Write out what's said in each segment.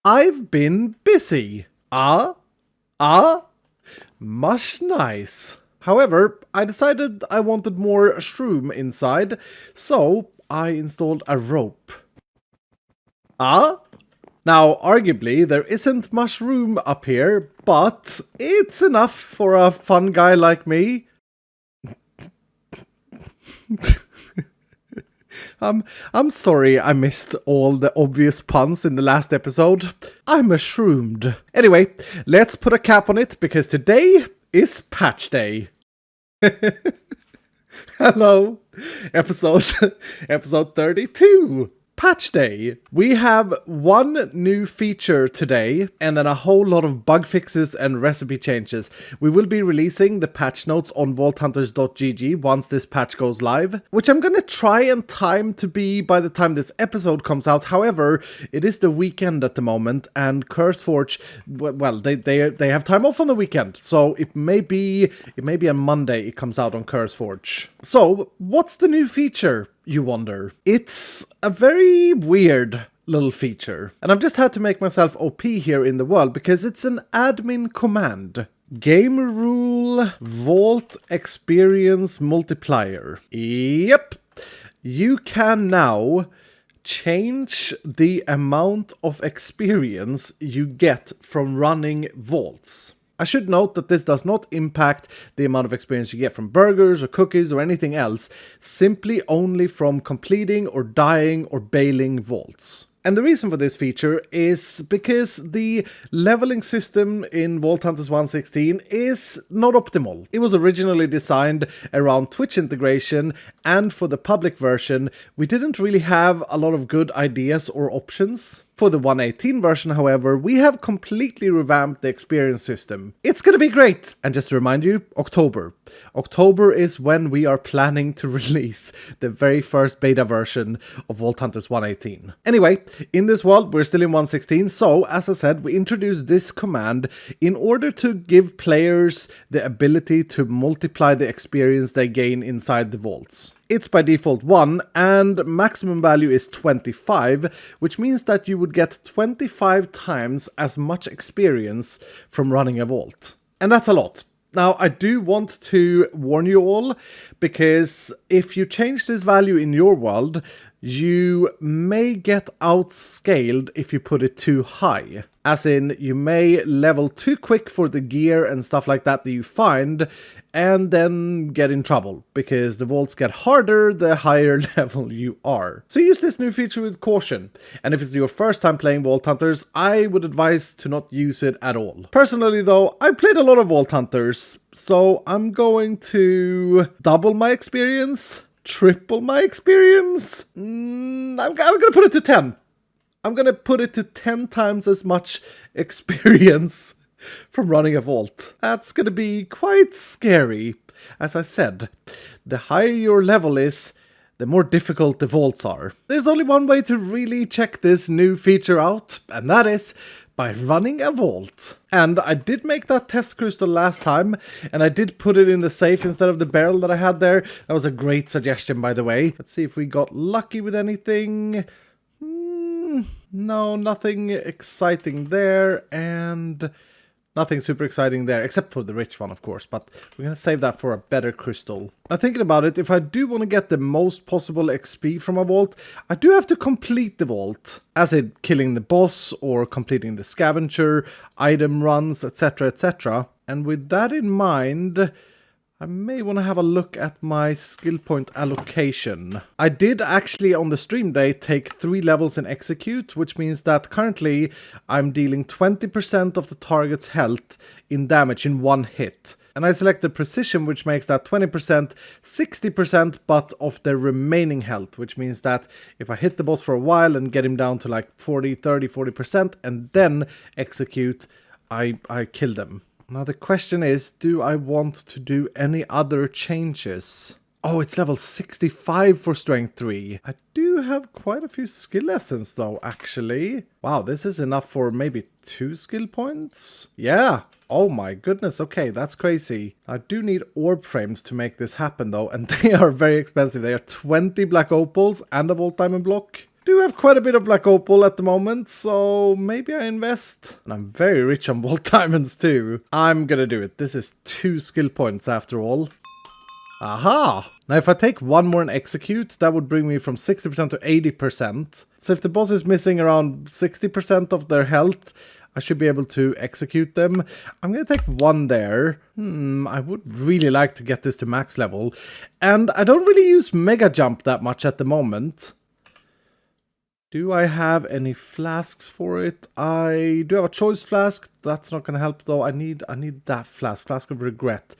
I've been busy. Ah? Much nice. However, I decided I wanted more shroom inside, so I installed a rope. Now, arguably, there isn't much room up here, but it's enough for a fun guy like me. I'm sorry I missed all the obvious puns in the last episode. I'm shroomed. Anyway, let's put a cap on it because today is Patch Day. Hello, episode 32. Patch Day. We have one new feature today and then a whole lot of bug fixes and recipe changes. We will be releasing the patch notes on vaulthunters.gg once this patch goes live, which I'm gonna try and time to be by the time this episode comes out. However, it is the weekend at the moment and CurseForge, well, they have time off on the weekend, so it may be on Monday it comes out on CurseForge. So, what's the new feature, you wonder? It's a very weird little feature. And I've just had to make myself OP here in the world because it's an admin command. Game rule vault experience multiplier. Yep. You can now change the amount of experience you get from running vaults. I should note that this does not impact the amount of experience you get from burgers or cookies or anything else, simply only from completing or dying or bailing vaults. And the reason for this feature is because the leveling system in Vault Hunters 1.16 is not optimal. It was originally designed around Twitch integration, and for the public version, we didn't really have a lot of good ideas or options. For the 1.18 version, however, we have completely revamped the experience system. It's gonna be great! And just to remind you, October. October is when we are planning to release the very first beta version of Vault Hunters 1.18. Anyway, in this world, we're still in 1.16, so as I said, we introduced this command in order to give players the ability to multiply the experience they gain inside the vaults. It's by default 1, and maximum value is 25, which means that you would get 25 times as much experience from running a vault. And that's a lot. Now, I do want to warn you all, because if you change this value in your world, you may get outscaled if you put it too high. As in, you may level too quick for the gear and stuff like that you find, and then get in trouble, because the vaults get harder the higher level you are. So use this new feature with caution, and if it's your first time playing Vault Hunters, I would advise to not use it at all. Personally though, I've played a lot of Vault Hunters, so I'm going to double my experience, triple my experience. I'm gonna put it to 10. I'm gonna put it to 10 times as much experience from running a vault. That's gonna be quite scary. As I said, the higher your level is, the more difficult the vaults are. There's only one way to really check this new feature out, and that is by running a vault. And I did make that test crystal last time, and I did put it in the safe instead of the barrel that I had there. That was a great suggestion, by the way. Let's see if we got lucky with anything. No, nothing exciting there, and nothing super exciting there, except for the rich one, of course, but we're going to save that for a better crystal. Now, thinking about it, if I do want to get the most possible XP from a vault, I do have to complete the vault, as in killing the boss or completing the scavenger, item runs, etc, etc. And with that in mind, I may want to have a look at my skill point allocation. I did actually on the stream day take 3 levels in execute, which means that currently I'm dealing 20% of the target's health in damage in one hit. And I selected precision, which makes that 20%, 60% but of the remaining health, which means that if I hit the boss for a while and get him down to like 40, 30, 40% and then execute, I kill them. Now the question is, do I want to do any other changes? Oh, it's level 65 for strength 3. I do have quite a few skill lessons though, actually. Wow, this is enough for maybe 2 skill points? Yeah. Oh my goodness, okay, that's crazy. I do need orb frames to make this happen though, and they are very expensive. They are 20 black opals and a vault diamond block. Do have quite a bit of black opal at the moment, so maybe I invest. And I'm very rich on vault diamonds too. I'm gonna do it. This is 2 skill points after all. Aha! Now if I take one more and execute, that would bring me from 60% to 80%. So if the boss is missing around 60% of their health, I should be able to execute them. I'm going to take one there. I would really like to get this to max level. And I don't really use Mega Jump that much at the moment. Do I have any flasks for it? I do have a choice flask. That's not going to help though. I need that flask. Flask of Regret.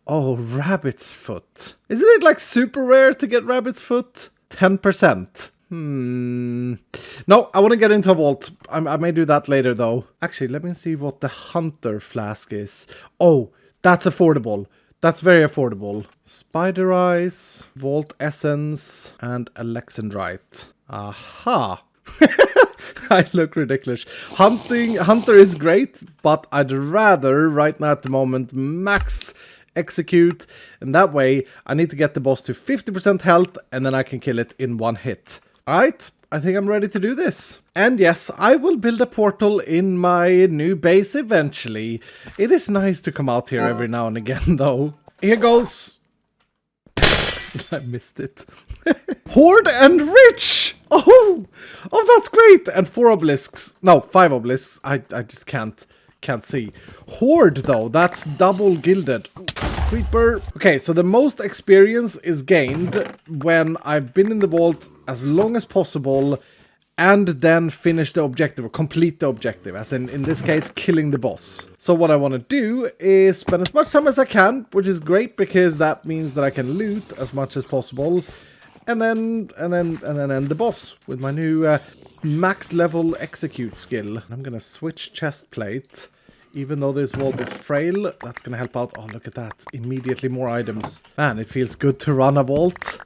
Oh, rabbit's foot. Isn't it like super rare to get rabbit's foot? 10%. No, I want to get into a vault. I may do that later though. Actually, let me see what the hunter flask is. Oh, that's affordable. That's very affordable. Spider eyes, vault essence, and alexandrite. Aha. I look ridiculous. Hunter is great, but I'd rather right now at the moment max execute, and that way I need to get the boss to 50% health and then I can kill it in one hit. Alright, I think I'm ready to do this. And yes, I will build a portal in my new base eventually. It is nice to come out here every now and again though. Here goes. I missed it. Hoard and rich! Oh, that's great! And 4 obelisks. No, 5 obelisks. I just can't see. Hoard though, that's double gilded. Creeper. Okay, so the most experience is gained when I've been in the vault as long as possible and then finish the objective or complete the objective, as in this case killing the boss. So what I want to do is spend as much time as I can, which is great because that means that I can loot as much as possible and then end the boss with my new max level execute skill. I'm gonna switch chest plate. Even though this vault is frail, that's going to help out. Oh, look at that. Immediately more items. Man, it feels good to run a vault.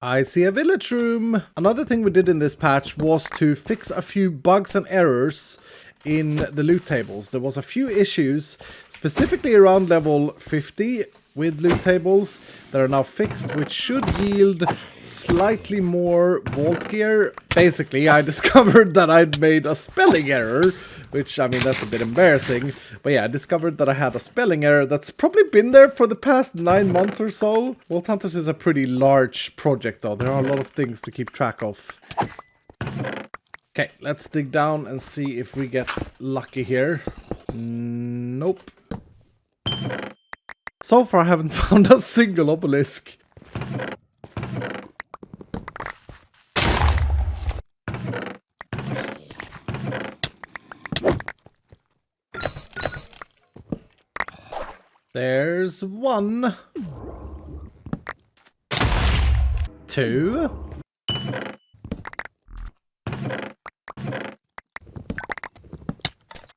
I see a village room. Another thing we did in this patch was to fix a few bugs and errors in the loot tables. There was a few issues, specifically around level 50 with loot tables that are now fixed, which should yield slightly more vault gear. Basically, I discovered that I'd made a spelling error, which, I mean, that's a bit embarrassing. But yeah, I discovered that I had a spelling error that's probably been there for the past 9 months or so. Vault Hunters is a pretty large project, though. There are a lot of things to keep track of. Okay, let's dig down and see if we get lucky here. Nope. So far, I haven't found a single obelisk. There's 1. 2.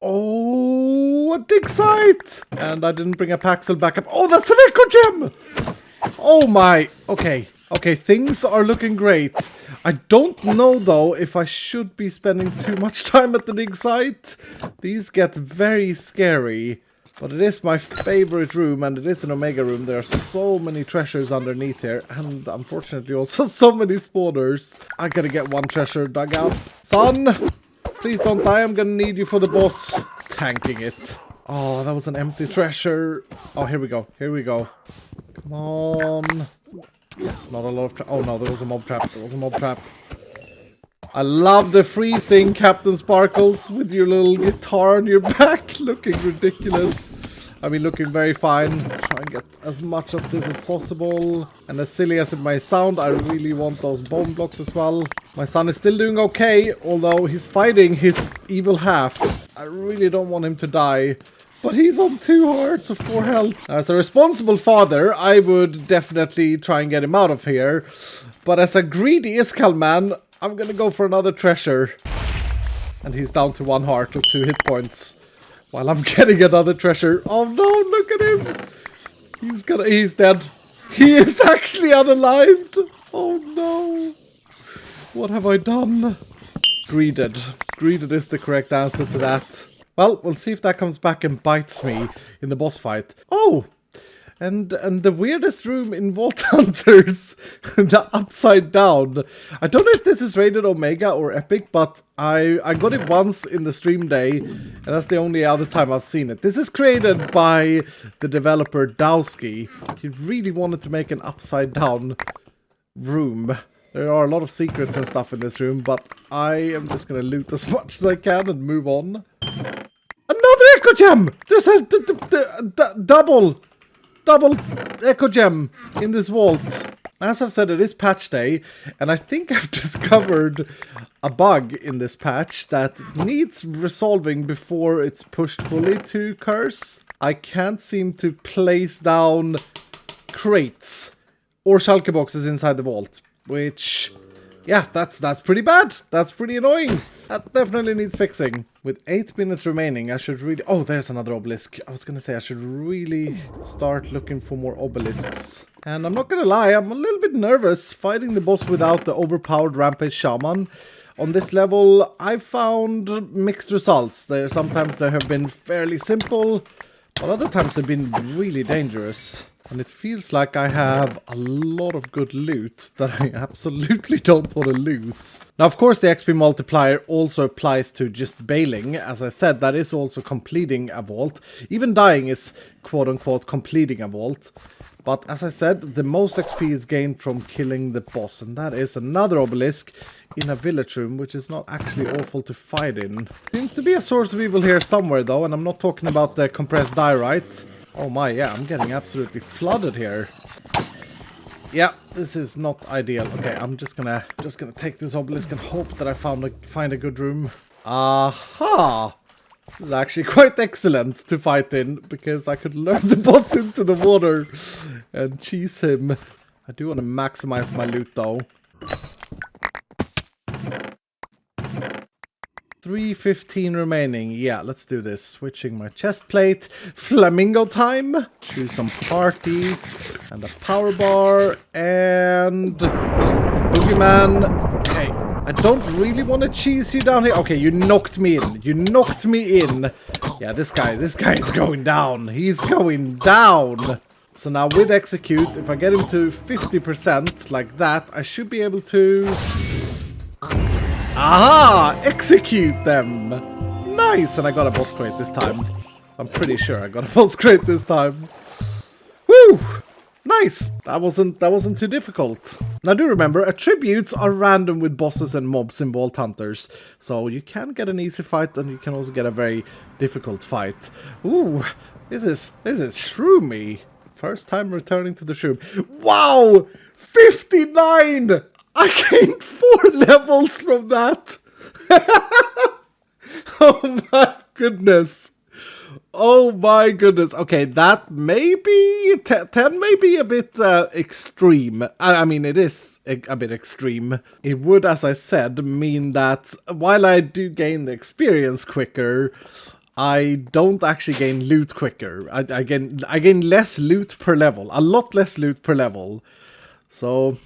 Oh, a dig site! And I didn't bring a Paxel back up. Oh, that's an echo gem! Oh my. Okay, things are looking great. I don't know though if I should be spending too much time at the dig site. These get very scary. But it is my favorite room, and it is an Omega room. There are so many treasures underneath here, and unfortunately also so many spawners. I gotta get one treasure dug out. Son! Please don't die, I'm gonna need you for the boss. Tanking it. Oh, that was an empty treasure. Oh, here we go. Come on. Yes, not a lot of oh no, there was a mob trap. I love the freezing, Captain Sparkles, with your little guitar on your back, looking ridiculous. I mean, looking very fine. Try and get as much of this as possible. And as silly as it may sound, I really want those bone blocks as well. My son is still doing okay, although he's fighting his evil half. I really don't want him to die. But he's on 2 hearts of 4 health. As a responsible father, I would definitely try and get him out of here. But as a greedy iskall man, I'm gonna go for another treasure. And he's down to 1 heart or 2 hit points. While I'm getting another treasure. Oh no, look at him! He's dead. He is actually unalived! Oh no! What have I done? Greeded. Greeded is the correct answer to that. Well, we'll see if that comes back and bites me in the boss fight. Oh! And the weirdest room in Vault Hunters, the upside down. I don't know if this is rated Omega or Epic, but I got it once in the stream day, and that's the only other time I've seen it. This is created by the developer Dowski. He really wanted to make an upside down room. There are a lot of secrets and stuff in this room, but I am just gonna loot as much as I can and move on. Another Echo Gem! There's a double Echo Gem in this vault. As I've said, it is patch day, and I think I've discovered a bug in this patch that needs resolving before it's pushed fully to curse. I can't seem to place down crates or shulker boxes inside the vault, which, yeah, that's pretty bad. That's pretty annoying. That definitely needs fixing. With 8 minutes remaining, I should really... Oh, there's another obelisk. I was gonna say, I should really start looking for more obelisks. And I'm not gonna lie, I'm a little bit nervous fighting the boss without the overpowered Rampage Shaman. On this level, I've found mixed results. Sometimes they have been fairly simple, but other times they've been really dangerous. And it feels like I have a lot of good loot that I absolutely don't want to lose. Now, of course, the XP multiplier also applies to just bailing. As I said, that is also completing a vault. Even dying is quote-unquote completing a vault. But as I said, the most XP is gained from killing the boss. And that is another obelisk in a village room, which is not actually awful to fight in. Seems to be a source of evil here somewhere, though. And I'm not talking about the compressed diorite. Oh my, yeah, I'm getting absolutely flooded here. Yeah, this is not ideal. Okay, I'm just gonna take this obelisk and hope that I find a good room. Aha! This is actually quite excellent to fight in, because I could lure the boss into the water and cheese him. I do want to maximize my loot, though. 3:15 remaining. Yeah, let's do this. Switching my chest plate. Flamingo time. Choose some parties. And a power bar. And it's a boogeyman. Okay, I don't really want to cheese you down here. Okay, you knocked me in. You knocked me in. Yeah, this guy is going down. He's going down. So now with execute, if I get him to 50% like that, I should be able to... Aha! Execute them! Nice! And I got a boss crate this time. I'm pretty sure I got a boss crate this time. Woo! Nice! That wasn't too difficult. Now do remember, attributes are random with bosses and mobs in Vault Hunters. So you can get an easy fight and you can also get a very difficult fight. Ooh! This is shroomy. First time returning to the shroom. Wow! 59! I gained 4 levels from that! Oh my goodness. Oh my goodness. Okay, that may be... 10 may be a bit extreme. I mean, it is a bit extreme. It would, as I said, mean that while I do gain the experience quicker, I don't actually gain loot quicker. I gain less loot per level. A lot less loot per level. So,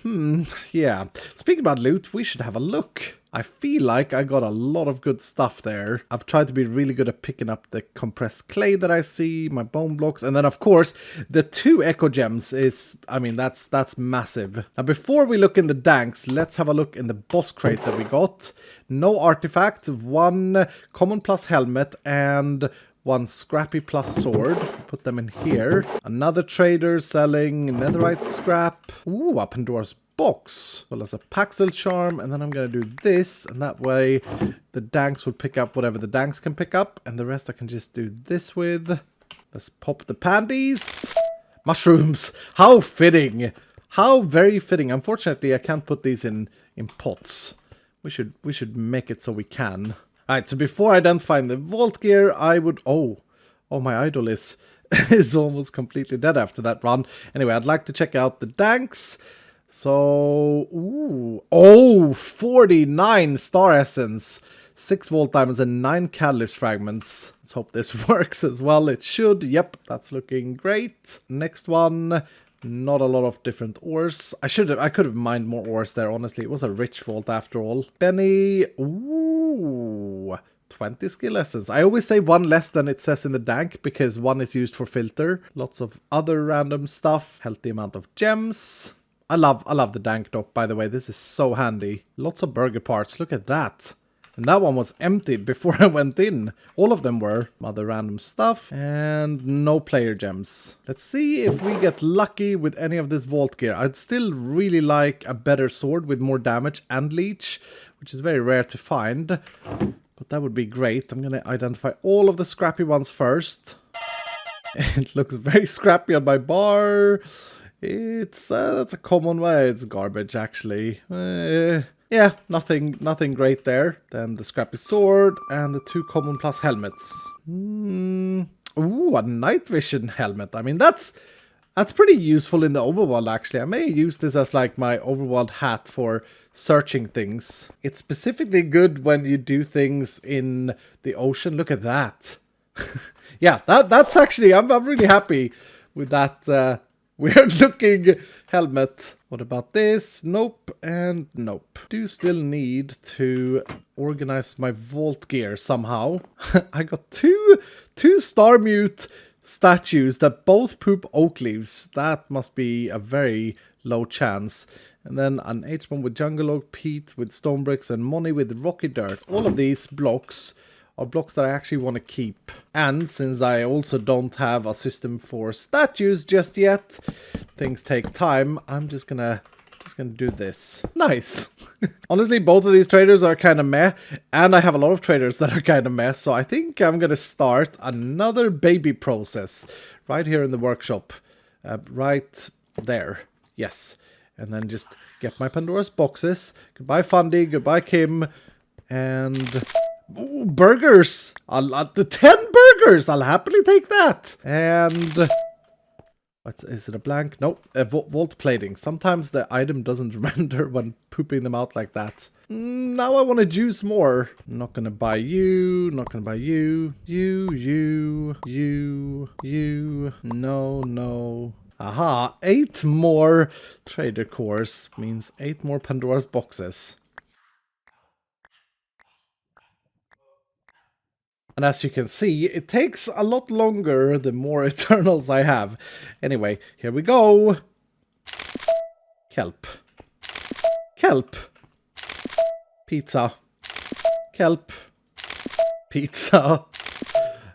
yeah. Speaking about loot, we should have a look. I feel like I got a lot of good stuff there. I've tried to be really good at picking up the compressed clay that I see, my bone blocks, and then of course, the 2 echo gems is, I mean, that's massive. Now, before we look in the danks, let's have a look in the boss crate that we got. No artifact, 1 common plus helmet, and 1 scrappy plus sword. Put them in here. Another trader selling netherite scrap. Ooh, a Pandora's box. Well, as a Paxel charm. And then I'm going to do this. And that way the danks will pick up whatever the danks can pick up. And the rest I can just do this with. Let's pop the pandies. Mushrooms. How fitting. How very fitting. Unfortunately, I can't put these in pots. We should make it so we can. Alright, so before I then find the vault gear, I would... Oh, my idol is almost completely dead after that run. Anyway, I'd like to check out the danks. So, ooh. Oh, 49 star essence. 6 vault diamonds and 9 catalyst fragments. Let's hope this works as well. It should. Yep, that's looking great. Next one. Not a lot of different ores. I could have mined more ores there, honestly. It was a rich vault after all. Benny. Ooh. 20 skill essence. I always say one less than it says in the dank because one is used for filter. Lots of other random stuff. Healthy amount of gems. I love the dank dock, by the way. This is so handy. Lots of burger parts. Look at that. And that one was emptied before I went in. All of them were. Other random stuff. And no player gems. Let's see if we get lucky with any of this vault gear. I'd still really like a better sword with more damage and leech, which is very rare to find. But that would be great. I'm going to identify all of the scrappy ones first. It looks very scrappy on my bar. It's that's a common way. It's garbage, actually. Yeah, nothing great there. Then the scrappy sword and the 2 common plus helmets. Ooh, a night vision helmet. I mean, that's pretty useful in the overworld, actually. I may use this as like my overworld hat for searching things. It's specifically good when you do things in the ocean. Look at that. Yeah, that's actually, I'm really happy with that weird looking helmet. What about this? Nope and nope. Do still need to organize my vault gear somehow. I got two star mute statues that both poop oak leaves. That must be a very low chance. And then an H-bomb with jungle oak, peat with stone bricks, and money with rocky dirt. All of these blocks are blocks that I actually want to keep. And since I also don't have a system for statues just yet, things take time, I'm just gonna do this. Nice. Honestly, both of these traders are kind of meh, and I have a lot of traders that are kind of meh, so I think I'm gonna start another baby process right here in the workshop. Right there. Yes. And then just get my Pandora's boxes. Goodbye Fundy, goodbye Kim, and... Ooh, burgers! The 10 burgers! I'll happily take that! And... is it a blank? Nope. Vault plating. Sometimes the item doesn't render when pooping them out like that. Now I want to juice more. Not gonna buy you. Not gonna buy you. You. No. Aha! 8 more trader cores means 8 more Pandora's boxes. And as you can see, it takes a lot longer the more Eternals I have. Anyway, here we go. Kelp. Kelp. Pizza. Kelp. Pizza.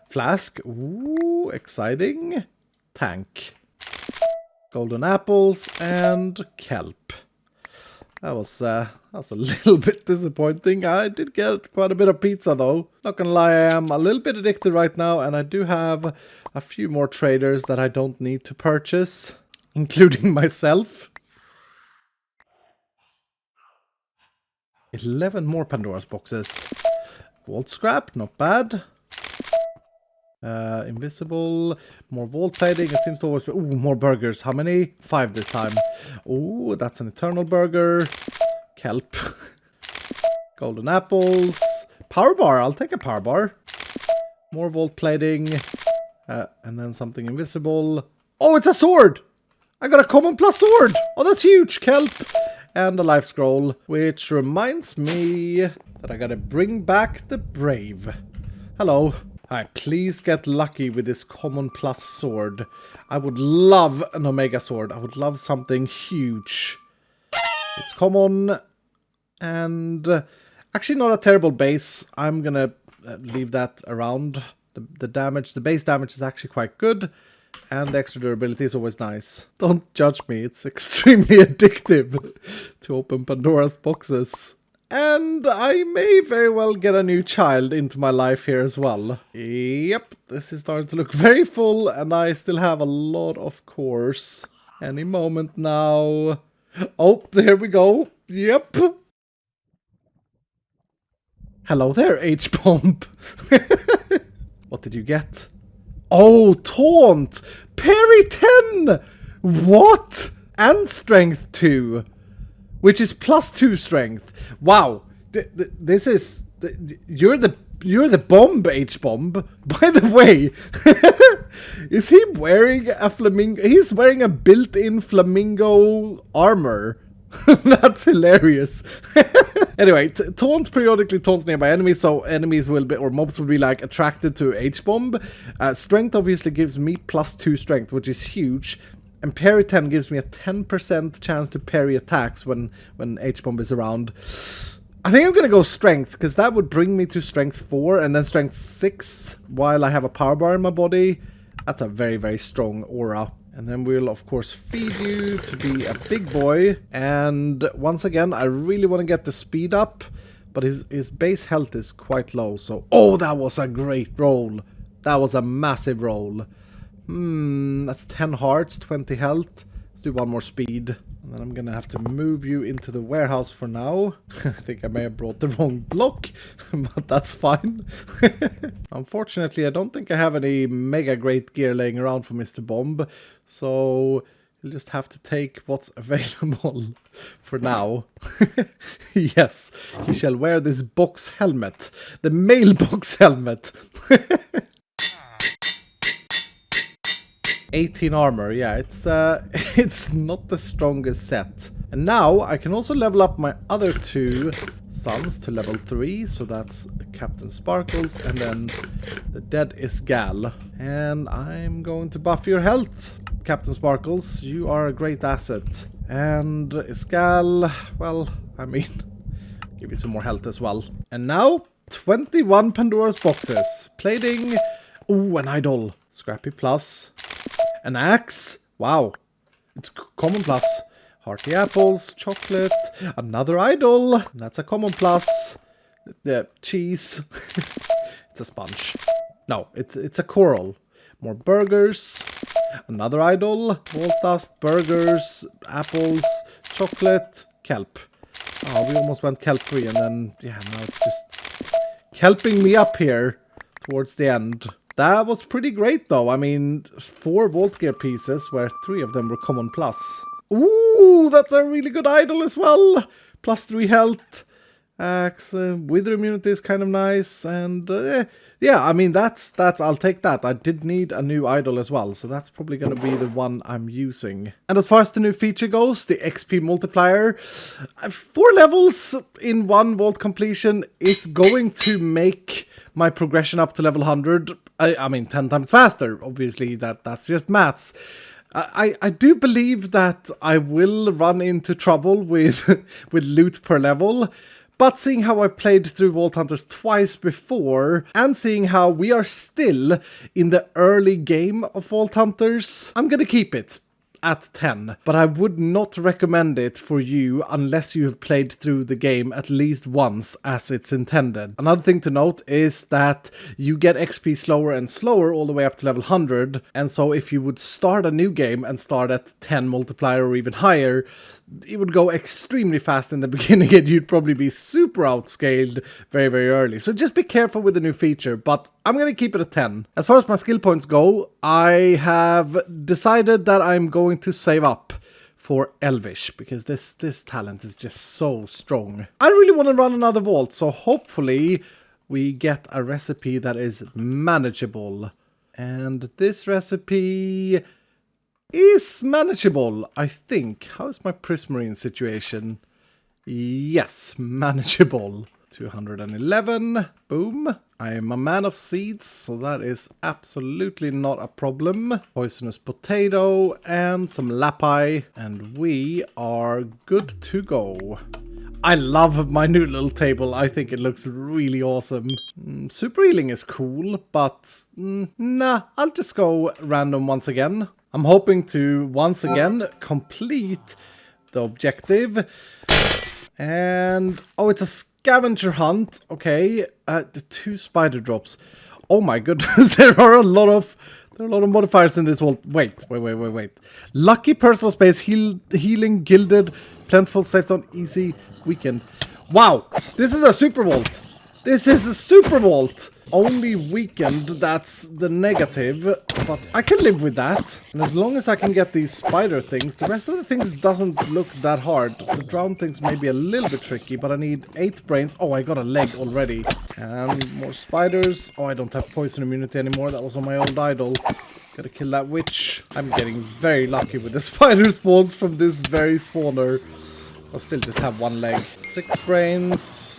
Flask. Ooh, exciting. Tank. Golden apples and kelp. That was a little bit disappointing. I did get quite a bit of pizza though. Not gonna lie, I am a little bit addicted right now, and I do have a few more traders that I don't need to purchase, including myself. 11 more Pandora's boxes. Vault scrap, not bad. Invisible, more vault plating. It seems to always be... Ooh, more burgers. How many? 5 this time. Ooh, that's an eternal burger. Kelp. Golden apples. Power bar. I'll take a power bar. More vault plating. And then something invisible. Oh, it's a sword! I got a common plus sword! Oh, that's huge! Kelp. And a life scroll. Which reminds me that I gotta bring back the brave. Hello. Alright, please get lucky with this common plus sword. I would love an omega sword. I would love something huge. It's common. And actually not a terrible base. I'm gonna leave that around. The damage, the base damage is actually quite good. And the extra durability is always nice. Don't judge me. It's extremely addictive to open Pandora's boxes. And I may very well get a new child into my life here as well. Yep, this is starting to look very full, and I still have a lot of cores. Any moment now. Oh, there we go. Yep. Hello there, H-bomb. What did you get? Oh, taunt! Parry 10! What? And strength 2. Which is +2 strength. Wow, this is you're the bomb, H-bomb. By the way, is he wearing a flamingo? He's wearing a built-in flamingo armor. That's hilarious. Anyway, taunt periodically taunts nearby enemies, so enemies will be, or mobs will be like attracted to H-bomb. Strength obviously gives me +2 strength, which is huge. And parry 10 gives me a 10% chance to parry attacks when H-bomb is around. I think I'm gonna go strength, because that would bring me to strength 4 and then strength 6 while I have a power bar in my body. That's a very, very strong aura. And then we'll, of course, feed you to be a big boy. And once again, I really want to get the speed up. But his base health is quite low. So, oh, that was a great roll. That was a massive roll. That's 10 hearts, 20 health. Let's do one more speed. And then I'm going to have to move you into the warehouse for now. I think I may have brought the wrong block, but that's fine. Unfortunately, I don't think I have any mega great gear laying around for Mr. Bomb. So you'll just have to take what's available for now. Yes, you shall wear this box helmet. The mailbox helmet. 18 armor, yeah, it's not the strongest set. And now I can also level up my other 2 sons to level 3, so that's Captain Sparkles and then the dead Iskall. And I'm going to buff your health, Captain Sparkles. You are a great asset. And Iskall, well, I mean, give you some more health as well. And now 21 Pandora's boxes. Plating, ooh, an idol, Scrappy plus. An axe? Wow. It's common plus. Hearty apples, chocolate, another idol. That's a common plus. The cheese. It's a sponge. No, it's a coral. More burgers. Another idol. Vault dust, burgers, apples, chocolate, kelp. Oh, we almost went kelp free and then, yeah, now it's just kelping me up here towards the end. That was pretty great, though. I mean, 4 Vault Gear pieces, where 3 of them were common plus. Ooh, that's a really good idol as well. +3 health. Axe, wither immunity is kind of nice. And, yeah, I mean, that's, I'll take that. I did need a new idol as well, so that's probably going to be the one I'm using. And as far as the new feature goes, the XP multiplier, 4 levels in 1 vault completion is going to make my progression up to level 100, I mean 10 times faster. Obviously that's just maths. I do believe that I will run into trouble with with loot per level, but seeing how I've played through Vault Hunters twice before, and seeing how we are still in the early game of Vault Hunters, I'm gonna keep it at 10, but I would not recommend it for you unless you have played through the game at least once as it's intended. Another thing to note is that you get XP slower and slower all the way up to level 100, and so if you would start a new game and start at 10 multiplier or even higher, it would go extremely fast in the beginning and you'd probably be super outscaled very, very early. So just be careful with the new feature, but I'm going to keep it at 10. As far as my skill points go, I have decided that I'm going to save up for Elvish, because this talent is just so strong. I really want to run another vault, so hopefully we get a recipe that is manageable. And this recipe is manageable, I think. How is my prismarine situation? Yes, manageable. 211. Boom. I am a man of seeds, so that is absolutely not a problem. Poisonous potato and some lapai, and we are good to go. I love my new little table. I think it looks really awesome. Super healing is cool, but nah, I'll just go random once again. I'm hoping to once again complete the objective. And oh, it's a scavenger hunt. Okay, the 2 spider drops. Oh my goodness, there are a lot of modifiers in this vault. Wait. Lucky personal space, healing, gilded, plentiful, safe zone, easy, weekend. Wow, this is a super vault. This is a super vault. Only weekend, that's the negative, but I can live with that. And as long as I can get these spider things, the rest of the things doesn't look that hard. The drown things may be a little bit tricky, but I need 8 brains. Oh, I got a leg already. And more spiders. Oh, I don't have poison immunity anymore. That was on my old idol. Gotta kill that witch. I'm getting very lucky with the spider spawns from this very spawner. I'll still just have one leg. 6 brains.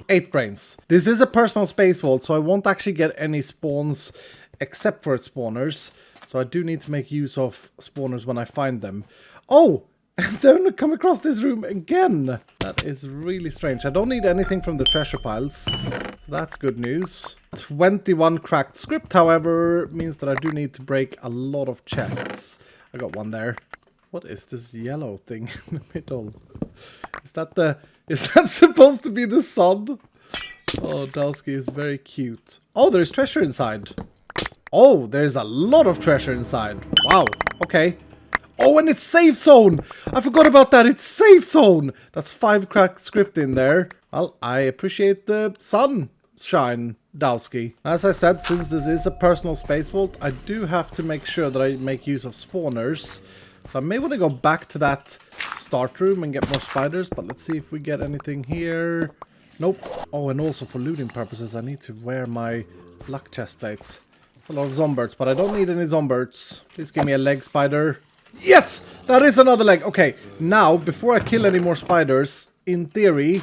8 brains. This is a personal space vault, so I won't actually get any spawns except for spawners. So I do need to make use of spawners when I find them. Oh! And then I come across this room again. That is really strange. I don't need anything from the treasure piles. So that's good news. 21 cracked script, however, means that I do need to break a lot of chests. I got one there. What is this yellow thing in the middle? Is that supposed to be the sun? Oh, Dowski is very cute. Oh, there's treasure inside. Oh, there's a lot of treasure inside. Wow, okay. Oh, and it's safe zone! I forgot about that, it's safe zone! That's 5 cracked script in there. Well, I appreciate the sunshine, Dowski. As I said, since this is a personal space vault, I do have to make sure that I make use of spawners. So I may want to go back to that start room and get more spiders, but let's see if we get anything here. Nope. Oh, and also for looting purposes, I need to wear my luck chest plate. It's a lot of zombies, but I don't need any zombies. Please give me a leg spider. Yes! That is another leg. Okay, now, before I kill any more spiders, in theory,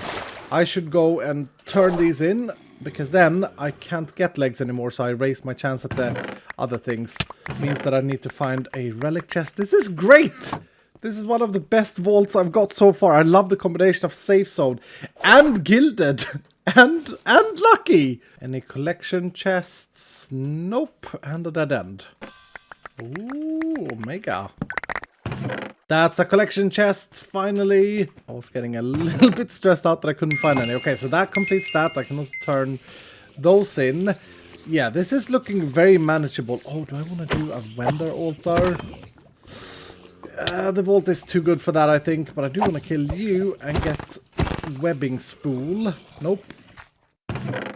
I should go and turn these in, because then I can't get legs anymore, so I raise my chance at the other things. Means that I need to find a relic chest. This is great! This is one of the best vaults I've got so far. I love the combination of safe zone and gilded and lucky. Any collection chests? Nope. And a dead end. Ooh, Omega. That's a collection chest, finally. I was getting a little bit stressed out that I couldn't find any. Okay, so that completes that. I can also turn those in. Yeah, this is looking very manageable. Oh, do I want to do a vendor altar? The vault is too good for that, I think. But I do want to kill you and get webbing spool. Nope.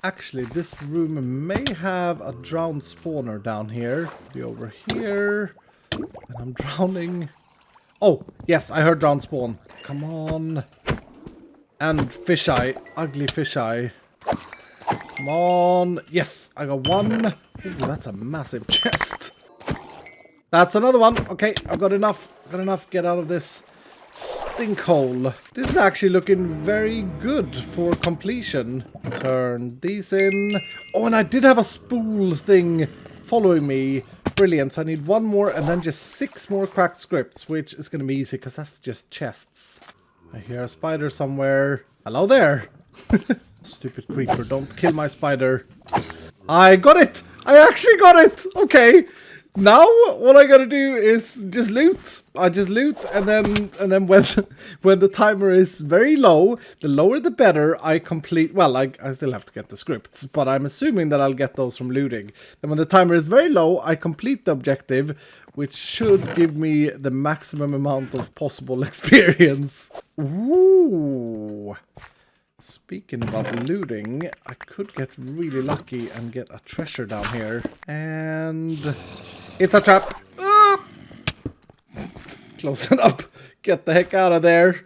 Actually, this room may have a drowned spawner down here. Be over here. And I'm drowning. Oh, yes, I heard drowned spawn. Come on. And fisheye. Ugly fisheye. Come on. Yes, I got one. Ooh, that's a massive chest. That's another one. Okay, I've got enough. Got enough. Get out of this stink hole. This is actually looking very good for completion. Turn these in. Oh, and I did have a spool thing following me. Brilliant. So I need one more and then just 6 more cracked scripts, which is going to be easy because that's just chests. I hear a spider somewhere. Hello there. Stupid creeper. Don't kill my spider. I got it. I actually got it. Okay. Now what I gotta do is just loot. I just loot and then when the timer is very low, the lower the better, I complete. Well, I still have to get the scripts, but I'm assuming that I'll get those from looting. Then when the timer is very low, I complete the objective, which should give me the maximum amount of possible experience. Ooh. Speaking about looting, I could get really lucky and get a treasure down here. And it's a trap. Ah! Close it up. Get the heck out of there.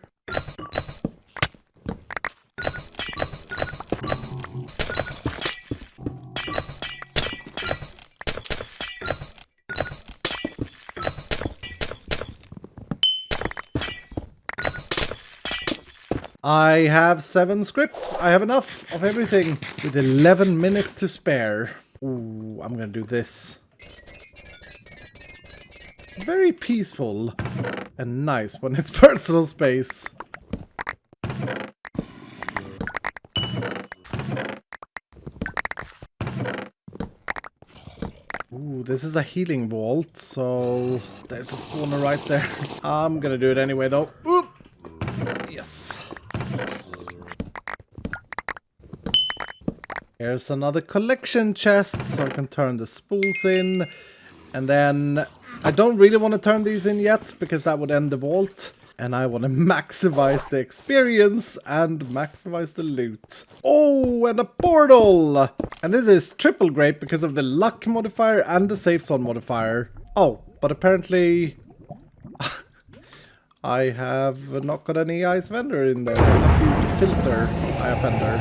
I have 7 scripts. I have enough of everything with 11 minutes to spare. Ooh, I'm gonna do this. Very peaceful and nice when it's personal space. Ooh, this is a healing vault, so there's a spawner right there. I'm gonna do it anyway though. Oop. Yes. Here's another collection chest, so I can turn the spools in. And then I don't really want to turn these in yet, because that would end the vault. And I want to maximize the experience and maximize the loot. Oh, and a portal! And this is triple great because of the luck modifier and the safe zone modifier. Oh, but apparently I have not got any ice vendor in there, so I have to use the filter ice vendor.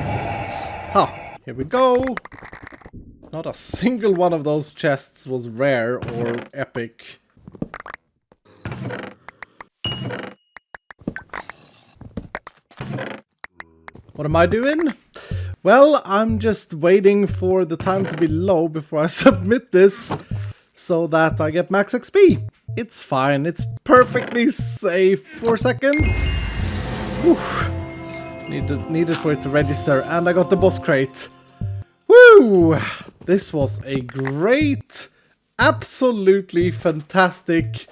Huh. Here we go. Not a single one of those chests was rare or epic. What am I doing? Well, I'm just waiting for the time to be low before I submit this so that I get max XP. It's fine. It's perfectly safe. 4 seconds. Whew. Needed for it to register, and I got the boss crate. Woo! This was a great, absolutely fantastic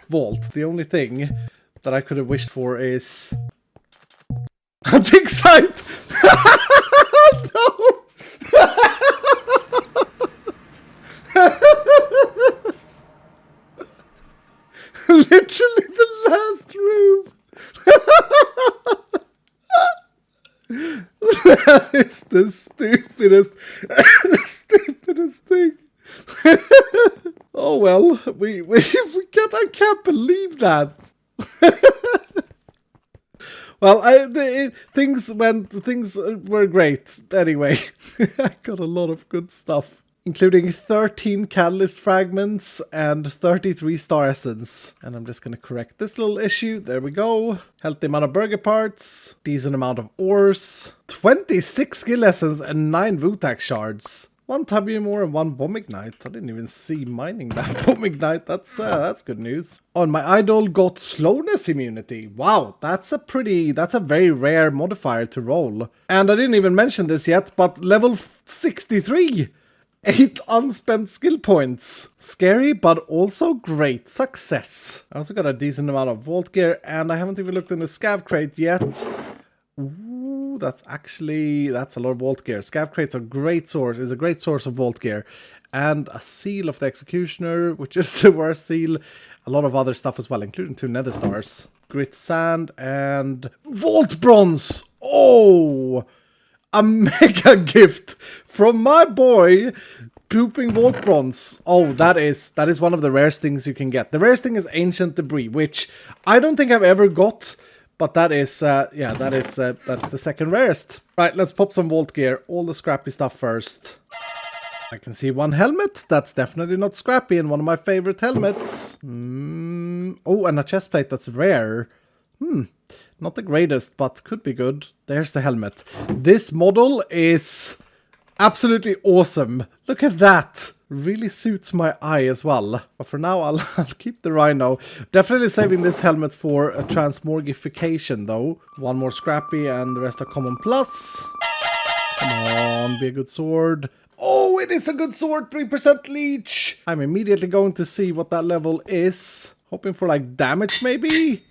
vault. The only thing that I could have wished for is hunting site. No. Literally the last room. That is the stupidest thing. Oh well, we can't. I can't believe that. Well, things were great. Anyway, I got a lot of good stuff, including 13 catalyst fragments and 33 star essence. And I'm just gonna correct this little issue. There we go. Healthy amount of burger parts, decent amount of ores, 26 skill essence and 9 Vutax shards. 1 Tabium ore and 1 bomb ignite. I didn't even see mining that bomb ignite. That's good news. Oh, and my idol got slowness immunity. Wow, that's a very rare modifier to roll. And I didn't even mention this yet, but level 63. 8 unspent skill points. Scary, but also great success. I also got a decent amount of vault gear, and I haven't even looked in the scav crate yet. Ooh, that's a lot of vault gear. Scav crates are a great source of vault gear. And a seal of the executioner, which is the worst seal. A lot of other stuff as well, including 2 nether stars. Grit sand and vault bronze. Oh! A mega gift from my boy, Pooping Vault Bronze. Oh, that is one of the rarest things you can get. The rarest thing is Ancient Debris, which I don't think I've ever got, but that's the second rarest. Right, let's pop some vault gear. All the scrappy stuff first. I can see 1 helmet. That's definitely not scrappy and one of my favorite helmets. Oh, and a chestplate that's rare. Not the greatest, but could be good. There's the helmet. This model is absolutely awesome. Look at that. Really suits my eye as well. But for now, I'll keep the rhino. Definitely saving this helmet for a transmorgification, though. 1 more scrappy and the rest are common plus. Come on, be a good sword. Oh, it is a good sword. 3% leech. I'm immediately going to see what that level is. Hoping for like damage, maybe?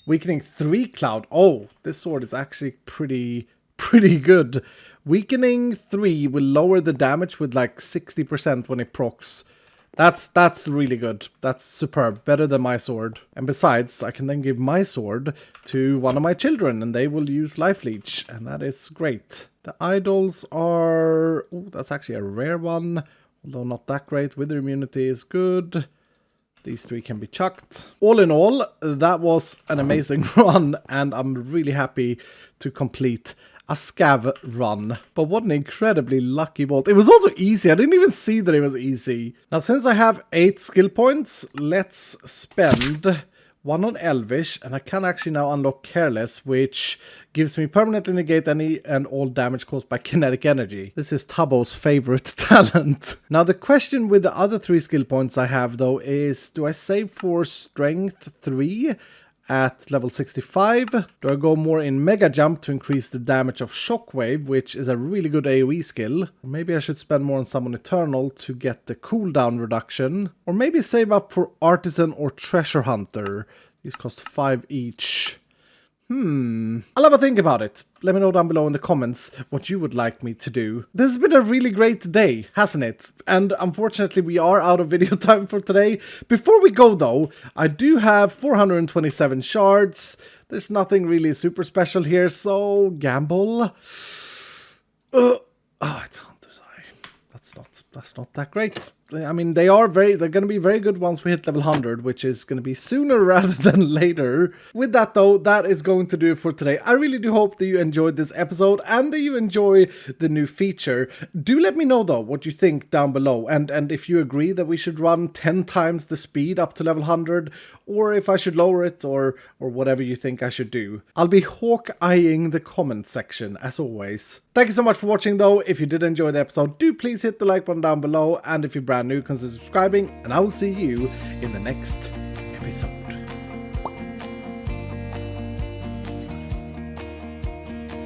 Weakening 3 cloud. Oh, this sword is actually pretty good. Weakening 3 will lower the damage with like 60% when it procs. That's really good. That's superb. Better than my sword. And besides, I can then give my sword to one of my children and they will use life leech. And that is great. The idols are... Oh, that's actually a rare one. Although not that great. Wither immunity is good. These 3 can be chucked. All in all, that was an amazing run, and I'm really happy to complete a scav run. But what an incredibly lucky vault. It was also easy. I didn't even see that it was easy. Now, since I have 8 skill points, let's spend 1 on Elvish, and I can actually now unlock Careless, which gives me permanently negate any and all damage caused by kinetic energy. This is Tabo's favorite talent. Now the question with the other 3 skill points I have though is, do I save for strength 3 at level 65? Do I go more in mega jump to increase the damage of shockwave, which is a really good AoE skill? Or maybe I should spend more on summon eternal to get the cooldown reduction. Or maybe save up for artisan or treasure hunter. These cost 5 each. I'll have a think about it. Let me know down below in the comments what you would like me to do. This has been a really great day, hasn't it? And unfortunately we are out of video time for today. Before we go though, I do have 427 shards. There's nothing really super special here, so gamble. Oh, it's Hunter's Eye. That's not that great. I mean, they're going to be very good once we hit level 100, which is going to be sooner rather than later. With that though, that is going to do it for today. I really do hope that you enjoyed this episode and that you enjoy the new feature. Do let me know though what you think down below, and if you agree that we should run 10 times the speed up to level 100, or if I should lower it, or whatever you think I should do. I'll be hawk-eyeing the comment section as always. Thank you so much for watching though. If you did enjoy the episode, do please hit the like button down below, and if you're brand new, consider subscribing, and I will see you in the next episode.